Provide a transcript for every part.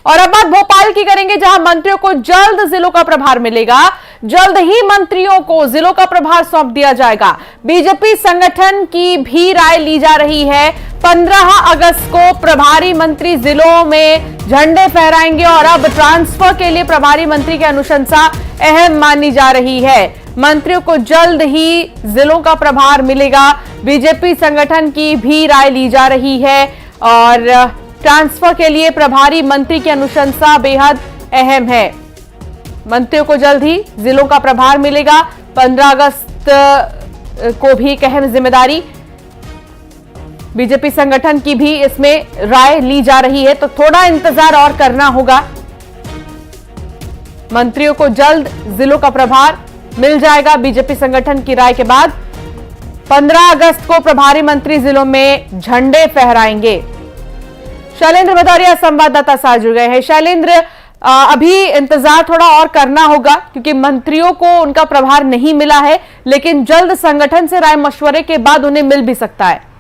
और अब बात भोपाल की करेंगे, जहां मंत्रियों को जल्द जिलों का प्रभार मिलेगा। जल्द ही मंत्रियों को जिलों का प्रभार सौंप दिया जाएगा। बीजेपी संगठन की भी राय ली जा रही है। 15 अगस्त को प्रभारी मंत्री जिलों में झंडे फहराएंगे और अब ट्रांसफर के लिए प्रभारी मंत्री की अनुशंसा अहम मानी जा रही है। मंत्रियों को जल्द ही जिलों का प्रभार मिलेगा। बीजेपी संगठन की भी राय ली जा रही है और ट्रांसफर के लिए प्रभारी मंत्री की अनुशंसा बेहद अहम है। मंत्रियों को जल्द ही जिलों का प्रभार मिलेगा। 15 अगस्त को भी एक अहम जिम्मेदारी बीजेपी संगठन की भी इसमें राय ली जा रही है, तो थोड़ा इंतजार और करना होगा। मंत्रियों को जल्द जिलों का प्रभार मिल जाएगा बीजेपी संगठन की राय के बाद। 15 अगस्त को प्रभारी मंत्री जिलों में झंडे फहराएंगे। शैलेंद्र भदौरिया संवाददाता साथ जुड़ गए हैं। शैलेंद्र, अभी इंतजार थोड़ा और करना होगा क्योंकि मंत्रियों को उनका प्रभार नहीं मिला है, लेकिन जल्द संगठन से राय मशवरे के बाद उन्हें मिल भी सकता है।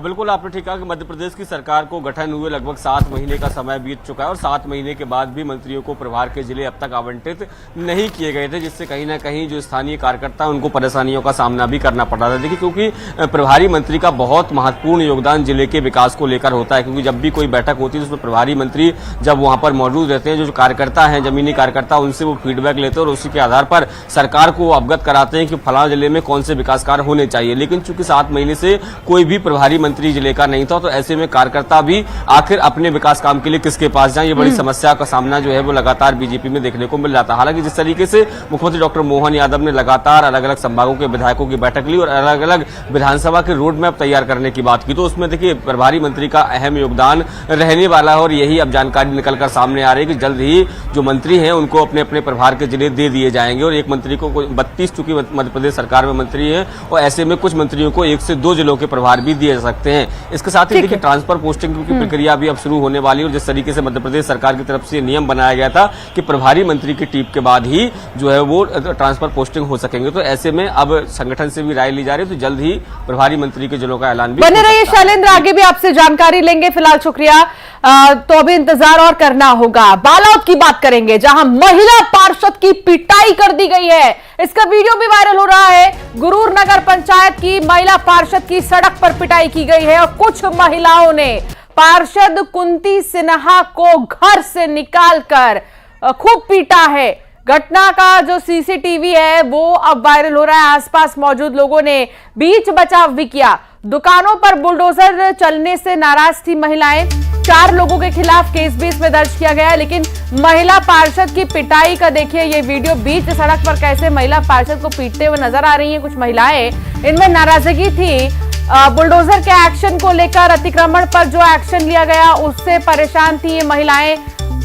बिल्कुल आपने ठीक कहा कि मध्य प्रदेश की सरकार को गठन हुए लगभग 7 महीने का समय बीत चुका है और 7 महीने के बाद भी मंत्रियों को प्रभार के जिले अब तक आवंटित नहीं किए गए थे, जिससे कहीं ना कहीं जो स्थानीय कार्यकर्ता उनको परेशानियों का सामना भी करना पड़ रहा था। देखिए, क्योंकि प्रभारी मंत्री का बहुत महत्वपूर्ण योगदान जिले के विकास को लेकर होता है, क्योंकि जब भी कोई बैठक होती है तो उसमें प्रभारी मंत्री जब वहां पर मौजूद रहते हैं, जो कार्यकर्ता हैं, जमीनी कार्यकर्ता, उनसे वो फीडबैक लेते हैं और उसी के आधार पर सरकार को अवगत कराते हैं कि फलाना जिले में कौन से विकास कार्य होने चाहिए। लेकिन चूंकि 7 महीने से कोई भी प्रभारी मंत्री जिले का नहीं था, तो ऐसे में कार्यकर्ता भी आखिर अपने विकास काम के लिए किसके पास जाएं, ये बड़ी समस्या का सामना जो है वो लगातार बीजेपी में देखने को मिल रहा था। हालांकि जिस तरीके से मुख्यमंत्री डॉक्टर मोहन यादव ने लगातार अलग अलग संभागों के विधायकों की बैठक ली और अलग अलग विधानसभा के रोड मैप तैयार करने की बात की, तो उसमें देखिए प्रभारी मंत्री का अहम योगदान रहने वाला है और यही अब जानकारी निकलकर सामने आ रही है कि जल्द ही जो मंत्री हैं उनको अपने अपने प्रभार के जिले दे दिए जाएंगे और एक मंत्री को 32 चूंकि मध्य प्रदेश सरकार में मंत्री है और ऐसे में कुछ मंत्रियों को 1 से 2 जिलों के प्रभार भी दिए जा सकते हैं। इसके साथ ही देखिए ट्रांसफर पोस्टिंग की प्रक्रिया भी अब शुरू होने वाली है और जिस तरीके से मध्य प्रदेश सरकार की तरफ से नियम बनाया गया था कि प्रभारी मंत्री की टीम के बाद ही जो है वो ट्रांसफर पोस्टिंग हो सकेंगे, तो ऐसे में अब संगठन से भी राय ली जा रही है, तो जल्द ही प्रभारी मंत्री के जिलों का ऐलान भी बने रहिए शैलेंद्र, आगे भी आपसे जानकारी लेंगे। फिलहाल शुक्रिया। तो अभी इंतजार और करना होगा। बालाउद की बात करेंगे, जहां महिला पार्षद की पिटाई कर दी गई है। इसका वीडियो भी वायरल हो रहा है। गुरूर नगर पंचायत की महिला पार्षद की सड़क पर पिटाई की गई है और कुछ महिलाओं ने पार्षद कुंती सिन्हा को घर से निकालकर खूब पीटा है। घटना का जो सीसीटीवी है वो अब वायरल हो रहा है। आसपास मौजूद लोगों ने बीच बचाव भी किया। दुकानों पर बुलडोजर चलने से नाराज थी महिलाएं। 4 लोगों के खिलाफ केस भी इसमें दर्ज किया गया है, लेकिन महिला पार्षद की पिटाई का देखिए ये वीडियो। बीच सड़क पर कैसे महिला पार्षद को पीटते हुए नजर आ रही हैं कुछ महिलाएं। इनमें नाराजगी थी बुलडोजर के एक्शन को लेकर। अतिक्रमण पर जो एक्शन लिया गया उससे परेशान थी ये महिलाएं।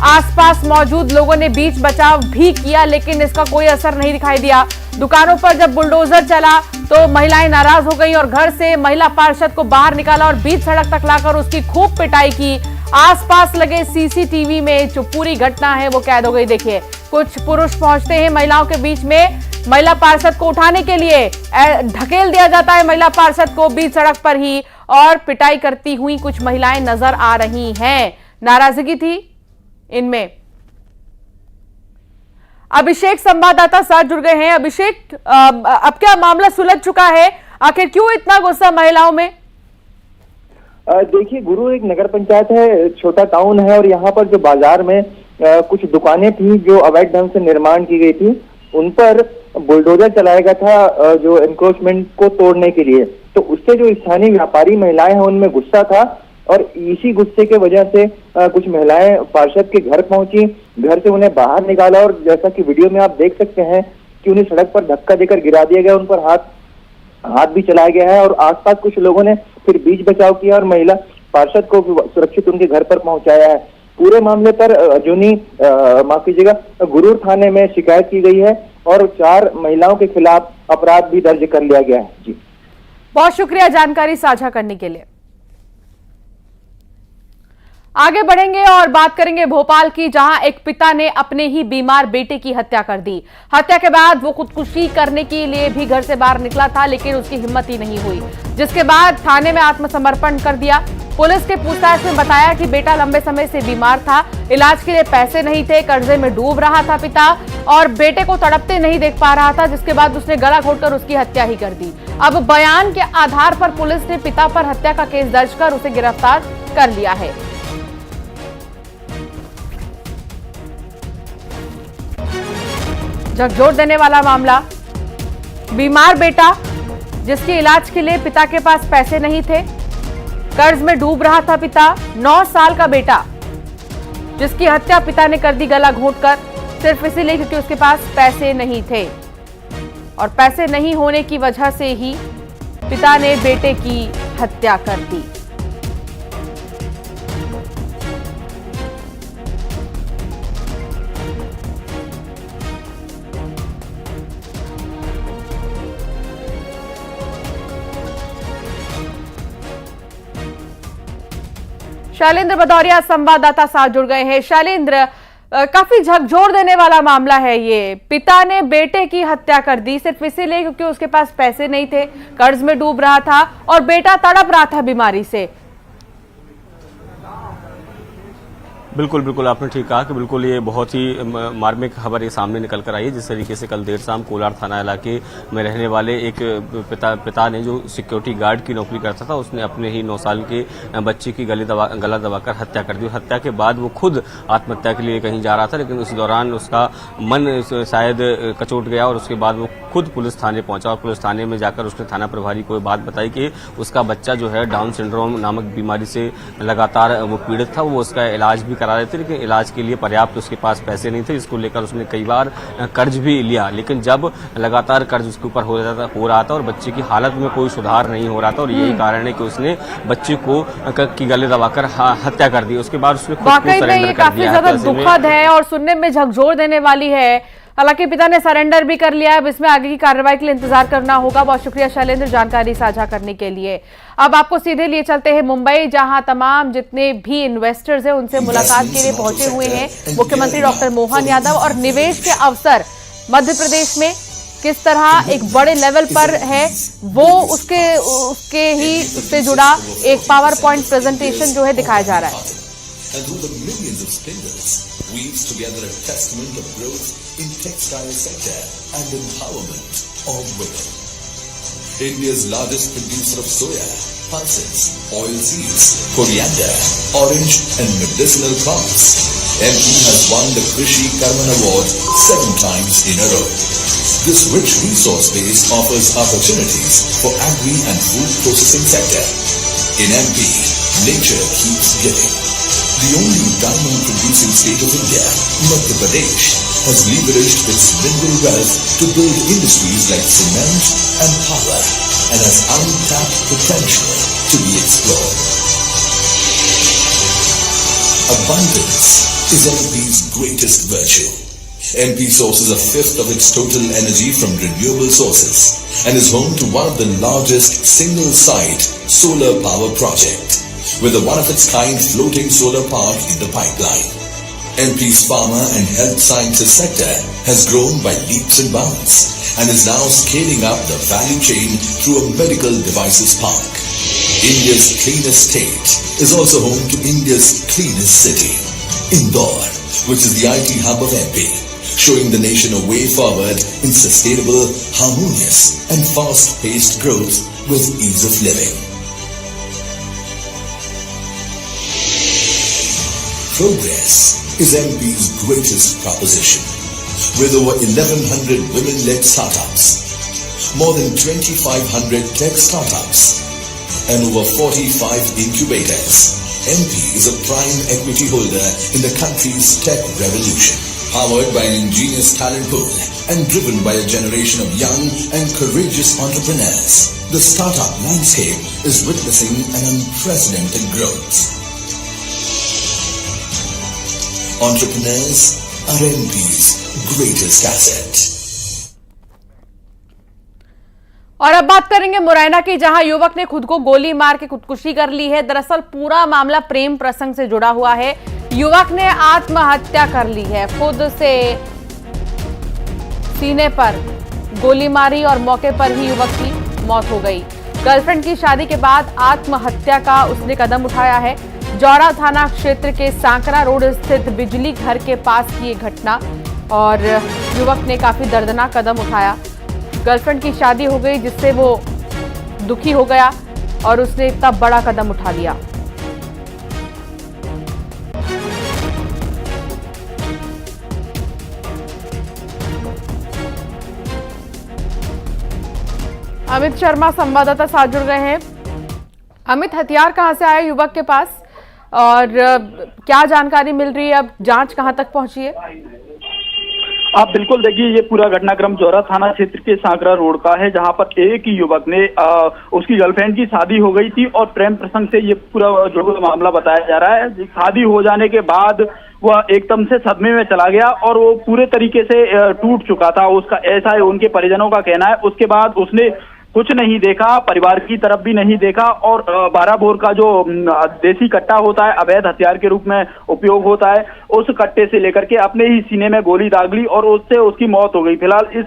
आसपास मौजूद लोगों ने बीच बचाव भी किया, लेकिन इसका कोई असर नहीं दिखाई दिया। दुकानों पर जब बुलडोजर चला तो महिलाएं नाराज हो गई और घर से महिला पार्षद को बाहर निकाला और बीच सड़क तक लाकर उसकी खूब पिटाई की। आसपास लगे सीसीटीवी में जो पूरी घटना है वो कैद हो गई। देखिए, कुछ पुरुष पहुंचते हैं महिलाओं के बीच में। महिला पार्षद को उठाने के लिए ढकेल दिया जाता है महिला पार्षद को बीच सड़क पर ही, और पिटाई करती हुई कुछ महिलाएं नजर आ रही हैं। नाराजगी थी इनमें। अभिषेक संवाददाता साथ जुड़ गए हैं। अभिषेक, अब क्या मामला सुलझ चुका है? आखिर क्यों इतना गुस्सा महिलाओं में? देखिए, गुरु एक नगर पंचायत है, छोटा टाउन है और यहाँ पर जो बाजार में कुछ दुकानें थी जो अवैध ढंग से निर्माण की गई थी, उन पर बुलडोजर चलाया गया था जो एनक्रोचमेंट को तोड़ने के लिए। तो उससे जो स्थानीय व्यापारी महिलाएं हैं उनमें गुस्सा था और इसी गुस्से के वजह से कुछ महिलाएं पार्षद के घर पहुंची, घर से उन्हें बाहर निकाला और जैसा कि वीडियो में आप देख सकते हैं कि उन्हें सड़क पर धक्का देकर गिरा दिया गया, उन पर हाथ भी चलाया गया है और आसपास कुछ लोगों ने फिर बीच बचाव किया और महिला पार्षद को सुरक्षित उनके घर पर पहुंचाया है। पूरे मामले पर अजूनी माफ कीजिएगा गुरूर थाने में शिकायत की गई है और 4 महिलाओं के खिलाफ अपराध भी दर्ज कर लिया गया है। जी, बहुत शुक्रिया जानकारी साझा करने के लिए। आगे बढ़ेंगे और बात करेंगे भोपाल की, जहां एक पिता ने अपने ही बीमार बेटे की हत्या कर दी। हत्या के बाद वो खुदकुशी करने के लिए भी घर से बाहर निकला था, लेकिन उसकी हिम्मत ही नहीं हुई, जिसके बाद थाने में आत्मसमर्पण कर दिया। पुलिस के पूछताछ में बताया कि बेटा लंबे समय से बीमार था, इलाज के लिए पैसे नहीं थे, कर्जे में डूब रहा था पिता, और बेटे को तड़पते नहीं देख पा रहा था, जिसके बाद उसने गला घोटकर उसकी हत्या ही कर दी। अब बयान के आधार पर पुलिस ने पिता पर हत्या का केस दर्ज कर उसे गिरफ्तार कर लिया है। झकझोर देने वाला मामला, बीमार बेटा जिसके इलाज के लिए पिता के पास पैसे नहीं थे, कर्ज में डूब रहा था पिता, 9 साल का बेटा जिसकी हत्या पिता ने कर दी गला घोंटकर, सिर्फ इसीलिए क्योंकि उसके पास पैसे नहीं थे, और पैसे नहीं होने की वजह से ही पिता ने बेटे की हत्या कर दी। शैलेंद्र भदौरिया संवाददाता साथ जुड़ गए हैं। शैलेंद्र, काफी झकझोर देने वाला मामला है ये। पिता ने बेटे की हत्या कर दी सिर्फ इसीलिए क्योंकि उसके पास पैसे नहीं थे, कर्ज में डूब रहा था और बेटा तड़प रहा था बीमारी से। बिल्कुल बिल्कुल आपने ठीक कहा कि बिल्कुल ये बहुत ही मार्मिक खबर ये सामने निकल कर आई है। जिस तरीके से कल देर शाम कोलार थाना इलाके में रहने वाले एक पिता ने जो सिक्योरिटी गार्ड की नौकरी करता था, उसने अपने ही 9 साल के बच्चे की गला दबाकर हत्या कर दी। हत्या के बाद वो खुद आत्महत्या के लिए कहीं जा रहा था, लेकिन उस दौरान उसका मन शायद कचोट गया और उसके बाद वो खुद पुलिस थाने पहुंचा और पुलिस थाने में जाकर उसने थाना प्रभारी को बात बताई कि उसका बच्चा जो है डाउन सिंड्रोम नामक बीमारी से लगातार वो पीड़ित था, वो उसका इलाज भी करा रहे थे, लेकिन इलाज के लिए पर्याप्त उसके पास पैसे नहीं थे, जिसको लेकर उसने कई बार कर्ज भी लिया। लेकिन जब लगातार कर्ज उसके ऊपर हो रहा था और बच्चे की हालत में कोई सुधार नहीं हो रहा था, और यही कारण है कि उसने बच्चे को की गले दबाकर हत्या कर दी। उसके बाद उसने खुद को सरेंडर कर दिया। काफी ज्यादा दुखद है और सुनने में झकझोर देने वाली है। हालांकि पिता ने सरेंडर भी कर लिया है। अब इसमें आगे की कार्रवाई के लिए इंतजार करना होगा। बहुत शुक्रिया शैलेंद्र जानकारी साझा करने के लिए। अब आपको सीधे लिए चलते हैं मुंबई, जहां तमाम जितने भी इन्वेस्टर्स हैं उनसे मुलाकात के लिए पहुंचे हुए हैं मुख्यमंत्री डॉक्टर मोहन यादव, और निवेश के अवसर मध्य प्रदेश में किस तरह एक बड़े लेवल पर है वो उसके ही उससे जुड़ा एक पावर पॉइंट प्रेजेंटेशन जो है दिखाया जा रहा है। weaves together a testament of growth in textile sector and empowerment of women. India's largest producer of soya, pulses, oil seeds, coriander, orange and medicinal crops, MP has won the Krishi Karman Award 7 times in a row. This rich resource base offers opportunities for agri and food processing sector. In MP, nature keeps giving. The only diamond-producing state of India, Madhya Pradesh, has leveraged its mineral wealth to build industries like cement and power, and has untapped potential to be explored. Abundance is MP's greatest virtue. MP sources a fifth of its total energy from renewable sources and is home to one of the largest single-site solar power project, with a one-of-its-kind floating solar park in the pipeline. MP's pharma and health sciences sector has grown by leaps and bounds and is now scaling up the value chain through a medical devices park. India's cleanest state is also home to India's cleanest city, Indore, which is the IT hub of MP, showing the nation a way forward in sustainable, harmonious and fast-paced growth with ease of living. Progress is MP's greatest proposition, with over 1,100 women-led startups, more than 2,500 tech startups, and over 45 incubators. MP is a prime equity holder in the country's tech revolution, powered by an ingenious talent pool and driven by a generation of young and courageous entrepreneurs. The startup landscape is witnessing an unprecedented growth. Entrepreneurs are MP's greatest asset. और अब बात करेंगे मुरैना की, जहां युवक ने खुद को गोली मार के खुदकुशी कर ली है। दरअसल पूरा मामला प्रेम प्रसंग से जुड़ा हुआ है। युवक ने आत्महत्या कर ली है, खुद से सीने पर गोली मारी और मौके पर ही युवक की मौत हो गई। गर्लफ्रेंड की शादी के बाद आत्महत्या का उसने कदम उठाया है। जौरा थाना क्षेत्र के सांकरा रोड स्थित बिजली घर के पास की ये घटना, और युवक ने काफी दर्दनाक कदम उठाया। गर्लफ्रेंड की शादी हो गई जिससे वो दुखी हो गया और उसने इतना बड़ा कदम उठा लिया। अमित शर्मा संवाददाता साथ जुड़ गए हैं। अमित, हथियार कहां से आया युवक के पास और क्या जानकारी मिल रही है? अब जांच कहां तक पहुंची है? आप बिल्कुल देखिए, ये पूरा घटनाक्रम जौरा थाना क्षेत्र के सांकरा रोड का है, जहां पर एक ही युवक ने उसकी गर्लफ्रेंड की शादी हो गई थी और प्रेम प्रसंग से ये पूरा जो मामला बताया जा रहा है। शादी हो जाने के बाद वह एकदम से सदमे में चला गया और वो पूरे तरीके से टूट चुका था, उसका ऐसा है उनके परिजनों का कहना है। उसके बाद उसने कुछ नहीं देखा, परिवार की तरफ भी नहीं देखा और 12 बोर का जो देसी कट्टा होता है, अवैध हथियार के रूप में उपयोग होता है, उस कट्टे से लेकर के अपने ही सीने में गोली दाग ली और उससे उसकी मौत हो गई। फिलहाल इस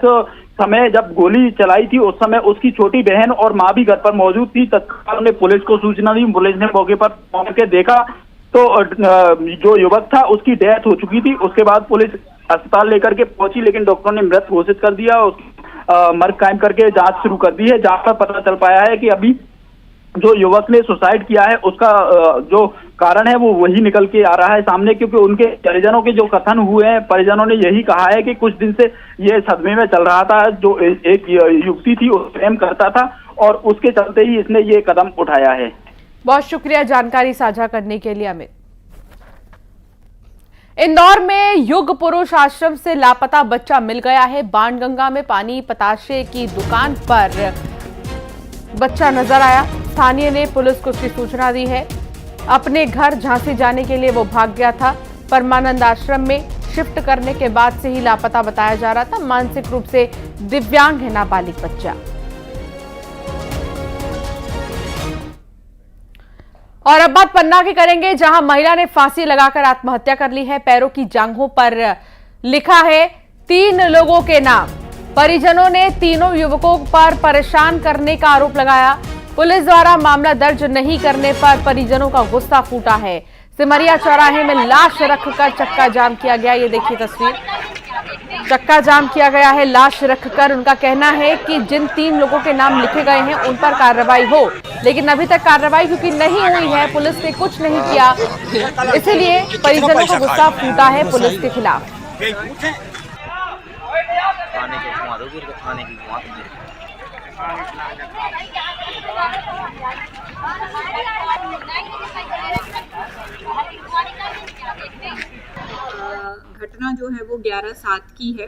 समय जब गोली चलाई थी उस समय उसकी छोटी बहन और मां भी घर पर मौजूद थी। तत्काल ने पुलिस को सूचना दी। पुलिस ने मौके पर पहुंच के देखा तो जो युवक था उसकी डेथ हो चुकी थी। उसके बाद पुलिस अस्पताल लेकर के पहुंची, लेकिन डॉक्टरों ने मृत घोषित कर दिया। मर्ग कायम करके जांच शुरू कर दी है। जांच पर पता चल पाया है कि अभी जो युवक ने सुसाइड किया है उसका जो कारण है वो वही निकल के आ रहा है सामने, क्योंकि उनके परिजनों के जो कथन हुए हैं, परिजनों ने यही कहा है कि कुछ दिन से ये सदमे में चल रहा था। जो एक युवती थी वो प्रेम करता था और उसके चलते ही इसने ये कदम उठाया है। बहुत शुक्रिया जानकारी साझा करने के लिए अमित। इंदौर में युग पुरुष आश्रम से लापता बच्चा मिल गया है। बाणगंगा में पानी पताशे की दुकान पर बच्चा नजर आया। स्थानीय ने पुलिस को उसकी सूचना दी है। अपने घर झांसी जाने के लिए वो भाग गया था। परमानंद आश्रम में शिफ्ट करने के बाद से ही लापता बताया जा रहा था। मानसिक रूप से दिव्यांग है नाबालिग बच्चा। और अब बात पन्ना की करेंगे, जहां महिला ने फांसी लगाकर आत्महत्या कर ली है। पैरों की जांघों पर लिखा है 3 लोगों के नाम। परिजनों ने तीनों युवकों पर परेशान करने का आरोप लगाया। पुलिस द्वारा मामला दर्ज नहीं करने पर परिजनों का गुस्सा फूटा है। सिमरिया चौराहे में लाश रखकर चक्का जाम किया गया। ये देखिए तस्वीर, चक्का जाम किया गया है लाश रखकर। उनका कहना है कि जिन 3 लोगों के नाम लिखे गए हैं उन पर कार्रवाई हो, लेकिन अभी तक कार्रवाई क्योंकि नहीं हुई है, पुलिस ने कुछ नहीं किया, इसलिए परिजनों का गुस्सा फूटा है पुलिस के खिलाफ। घटना जो है वो 11/7 की है।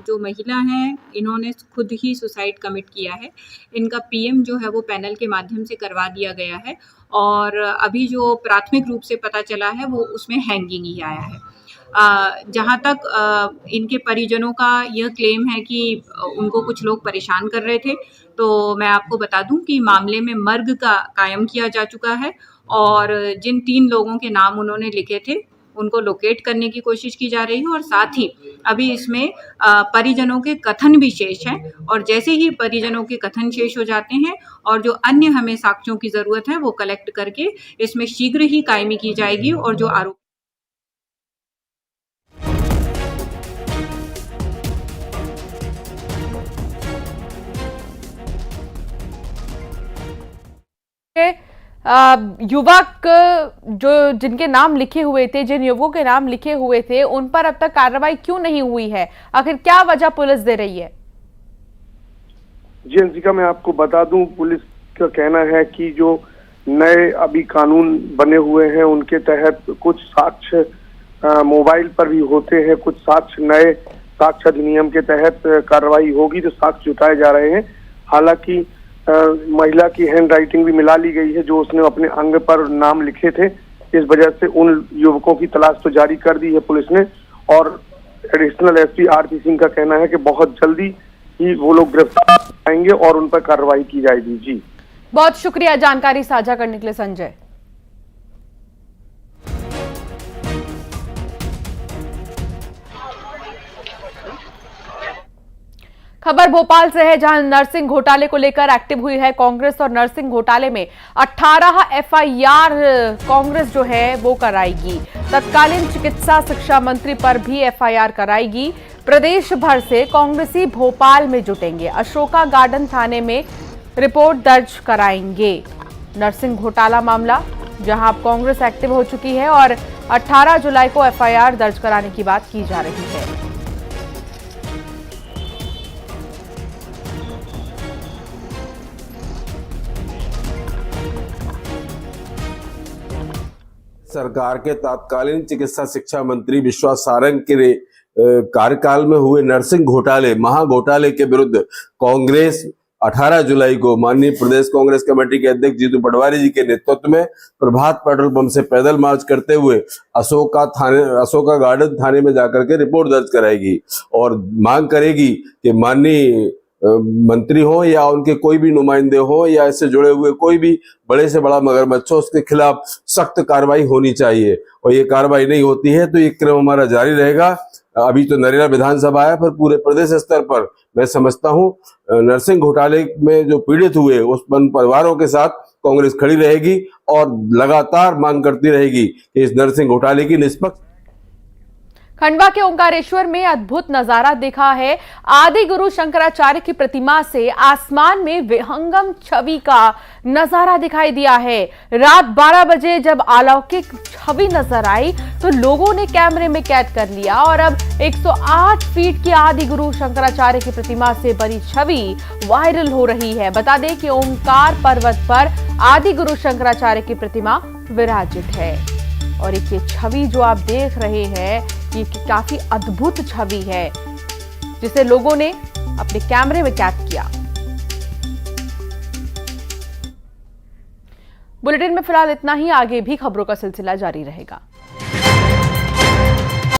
जो महिला हैं इन्होंने खुद ही सुसाइड कमिट किया है। इनका पीएम जो है वो पैनल के माध्यम से करवा दिया गया है और अभी जो प्राथमिक रूप से पता चला है वो उसमें हैंगिंग ही आया है। जहाँ तक इनके परिजनों का यह क्लेम है कि उनको कुछ लोग परेशान कर रहे थे, तो मैं आपको बता दूं कि मामले में मर्ग का कायम किया जा चुका है और जिन 3 लोगों के नाम उन्होंने लिखे थे उनको लोकेट करने की कोशिश की जा रही है और साथ ही अभी इसमें परिजनों के कथन भी शेष हैं और जैसे ही परिजनों के कथन शेष हो जाते हैं और जो अन्य हमें साक्ष्यों की ज़रूरत है वो कलेक्ट करके इसमें शीघ्र ही कायमी की जाएगी और जो आरोप युवक जो जिनके नाम लिखे हुए थे, जिन युवकों के नाम लिखे हुए थे, उन पर अब तक कार्रवाई क्यों नहीं हुई है? आखिर क्या वजह पुलिस दे रही है? जी अंशिका, मैं आपको बता दूं, पुलिस का कहना है कि जो नए अभी कानून बने हुए हैं उनके तहत कुछ साक्ष्य मोबाइल पर भी होते हैं, कुछ साक्ष्य नए साक्ष्य अधिनियम के तहत कार्रवाई होगी, तो साक्ष्य जुटाए जा रहे हैं। हालांकि महिला की हैंड राइटिंग भी मिला ली गई है, जो उसने अपने अंग पर नाम लिखे थे। इस वजह से उन युवकों की तलाश तो जारी कर दी है पुलिस ने और एडिशनल एसपी आरपी सिंह का कहना है कि बहुत जल्दी ही वो लोग गिरफ्तार आएंगे और उन पर कार्रवाई की जाएगी। जी बहुत शुक्रिया जानकारी साझा करने के लिए संजय। खबर भोपाल से है, जहां नर्सिंग घोटाले को लेकर एक्टिव हुई है कांग्रेस और नर्सिंग घोटाले में 18 एफआईआर कांग्रेस जो है वो कराएगी। तत्कालीन चिकित्सा शिक्षा मंत्री पर भी एफआईआर कराएगी। प्रदेश भर से कांग्रेसी भोपाल में जुटेंगे, अशोका गार्डन थाने में रिपोर्ट दर्ज कराएंगे। नर्सिंग घोटाला मामला जहां अब कांग्रेस एक्टिव हो चुकी है और 18 जुलाई को एफआईआर दर्ज कराने की बात की जा रही है। सरकार के तत्कालीन चिकित्सा शिक्षा मंत्री विश्वास सारंग के कार्यकाल में हुए नर्सिंग घोटाले, महाघोटाले के विरुद्ध कांग्रेस 18 जुलाई को माननीय प्रदेश कांग्रेस कमेटी के अध्यक्ष जीतू पटवारी जी के नेतृत्व में प्रभात पेट्रोल पंप से पैदल मार्च करते हुए अशोका गार्डन थाने में जाकर के रिपोर्ट दर्ज कराएगी और मांग करेगी कि माननीय मंत्री हो या उनके कोई भी नुमाइंदे हो या इससे जुड़े हुए कोई भी बड़े से बड़ा मगरमच्छ हो, उसके खिलाफ सख्त कार्रवाई होनी चाहिए। और ये कार्रवाई नहीं होती है तो ये क्रम हमारा जारी रहेगा। अभी तो नरेला विधानसभा है, पर पूरे प्रदेश स्तर पर मैं समझता हूं नर्सिंग घोटाले में जो पीड़ित हुए उस परिवारों के साथ कांग्रेस खड़ी रहेगी और लगातार मांग करती रहेगी कि इस नर्सिंग घोटाले की निष्पक्ष। खंडवा के ओंकारेश्वर में अद्भुत नजारा देखा है। आदि गुरु शंकराचार्य की प्रतिमा से आसमान में विहंगम छवि का नजारा दिखाई दिया है। रात 12 बजे जब अलौकिक छवि नजर आई तो लोगों ने कैमरे में कैद कर लिया और अब 108 फीट की आदि गुरु शंकराचार्य की प्रतिमा से बनी छवि वायरल हो रही है। बता दें कि ओंकार पर्वत पर आदि गुरु शंकराचार्य की प्रतिमा विराजित है और एक ये छवि जो आप देख रहे हैं ये काफी अद्भुत छवि है जिसे लोगों ने अपने कैमरे में कैद किया। बुलेटिन में फिलहाल इतना ही, आगे भी खबरों का सिलसिला जारी रहेगा।